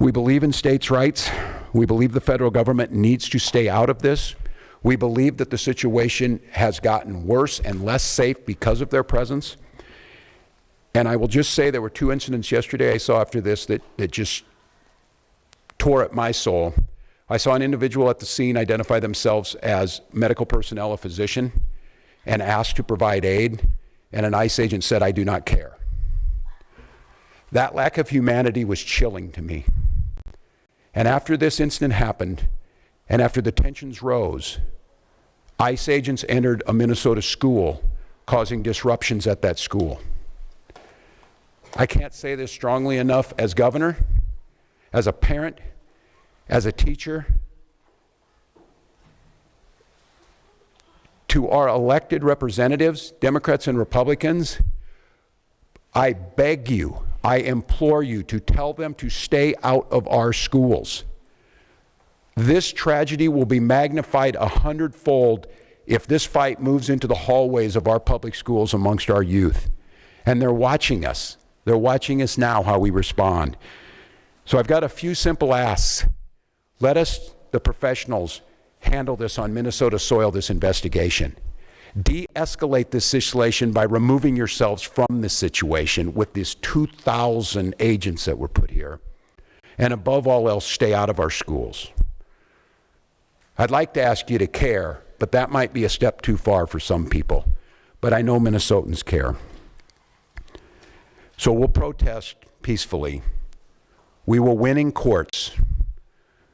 We believe in states' rights. We believe the federal government needs to stay out of this. We believe that the situation has gotten worse and less safe because of their presence. And I will just say there were 2 incidents yesterday I saw after this that just tore at my soul. I saw an individual at the scene identify themselves as medical personnel, a physician, and asked to provide aid, and an ICE agent said, "I do not care." That lack of humanity was chilling to me. And after this incident happened, and after the tensions rose, ICE agents entered a Minnesota school, causing disruptions at that school. I can't say this strongly enough as governor, as a parent, as a teacher. To our elected representatives, Democrats and Republicans, I beg you, I implore you to tell them to stay out of our schools. This tragedy will be magnified 100-fold if this fight moves into the hallways of our public schools amongst our youth. And they're watching us. They're watching us now, how we respond. So I've got a few simple asks. Let us, the professionals, handle this on Minnesota soil, this investigation. De-escalate this situation by removing yourselves from this situation with these 2,000 agents that were put here. And above all else, stay out of our schools. I'd like to ask you to care, but that might be a step too far for some people. But I know Minnesotans care. So we'll protest peacefully. We will win in courts.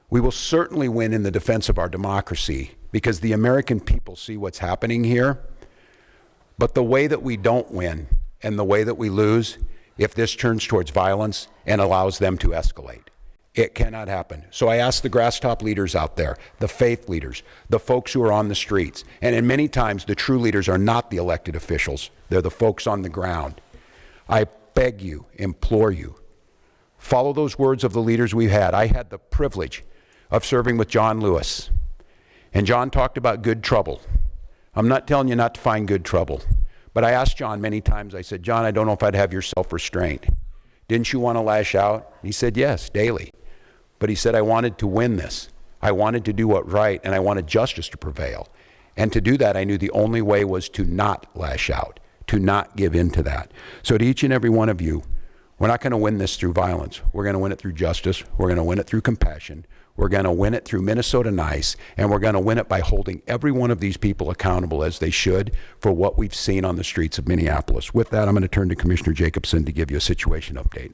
We will certainly win in the defense of our democracy, because the American people see what's happening here. But the way that we don't win and the way that we lose, if this turns towards violence and allows them to escalate. It cannot happen. So I ask the grass top leaders out there, the faith leaders, the folks who are on the streets, and in many times the true leaders are not the elected officials. They're the folks on the ground. I beg you, implore you, follow those words of the leaders we've had. I had the privilege of serving with John Lewis. And John talked about good trouble. I'm not telling you not to find good trouble. But I asked John many times, I said, "John, I don't know if I'd have your self-restraint. Didn't you want to lash out?" He said, "Yes, daily." But he said, "I wanted to win this. I wanted to do what right, and I wanted justice to prevail. And to do that, I knew the only way was to not lash out, to not give in to that." So to each and every one of you, we're not going to win this through violence. We're going to win it through justice. We're going to win it through compassion. We're going to win it through Minnesota Nice, and we're going to win it by holding every one of these people accountable as they should for what we've seen on the streets of Minneapolis. With that, I'm going to turn to Commissioner Jacobson to give you a situation update.